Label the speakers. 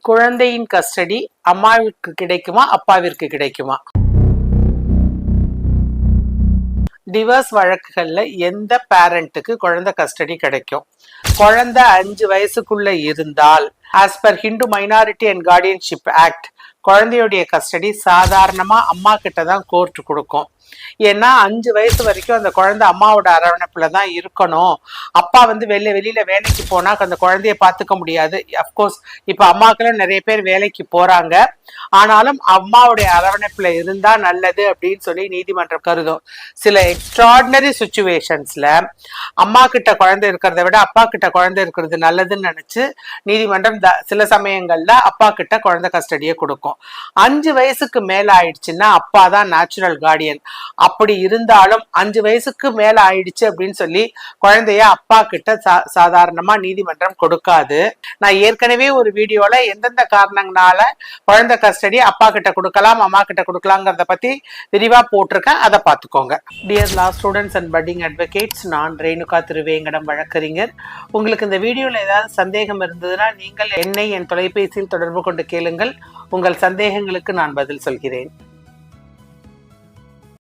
Speaker 1: குழந்தையின் கஸ்டடி அம்மாவிற்கு கிடைக்குமா அப்பாவிற்கு கிடைக்குமா? டிவோர்ஸ் வழக்குகள்ல எந்த பேரண்ட்டுக்கு குழந்தை கஸ்டடி கிடைக்கும்? குழந்தை 5 வயசுக்குள்ள இருந்தால் as per Hindu minority and guardianship act குழந்தையுடைய கஸ்டடி சாதாரணமா அம்மா கிட்ட தான் கோர்ட் கொடுக்கும். ஏன்னா 5 வயசு வரைக்கும் அந்த குழந்தை அம்மாவோட அரவணைப்புல தான் இருக்கணும். அப்பா வெளியில வேலைக்கு போனா அந்த குழந்தைய பாத்துக்க முடியாது. அப்கோர்ஸ் இப்ப அம்மாக்களும் நிறைய பேர் வேலைக்கு போறாங்க. ஆனாலும் அம்மாவுடைய அரவணைப்புல இருந்தா நல்லது அப்படின்னு சொல்லி நீதிமன்றம் கருதும். சில எக்ஸ்ட்ராடினரி சுச்சுவேஷன்ஸ்ல அம்மா கிட்ட குழந்தை இருக்கிறத விட அப்பா கிட்ட குழந்தை இருக்கிறது நல்லதுன்னு நினைச்சு நீதிமன்றம் சில சமயங்கள்ல அப்பா கிட்ட குழந்தை கஸ்டடியை கொடுக்கும். 5 வயசுக்கு மேல ஆயிடுச்சுன்னா அப்பா தான் நேச்சுரல் கார்டியன். அப்படி இருந்தாலும் 5 வயசுக்கு மேல ஆயிடுச்சு அப்படின்னு சொல்லி குழந்தைய அப்பா கிட்ட சாதாரணமா நீதிமன்றம் கொடுக்காது. நான் ஏற்கனவே ஒரு வீடியோல எந்தெந்த காரணங்களால குழந்தை கஸ்டடி அப்பா கிட்ட கொடுக்கலாம் அம்மா கிட்ட கொடுக்கலாங்கிறத பத்தி விரிவா போட்டிருக்கேன், அதை பார்த்துக்கோங்க. Dear law students and padding advocates, நான் ரேணுகா திருவேங்கடம் வழக்கறிஞர். உங்களுக்கு இந்த வீடியோல ஏதாவது சந்தேகம் இருந்ததுன்னா நீங்கள் என்னை என் தொலைபேசியில் தொடர்பு கொண்டு கேளுங்கள். உங்கள் சந்தேகங்களுக்கு நான் பதில் சொல்கிறேன்.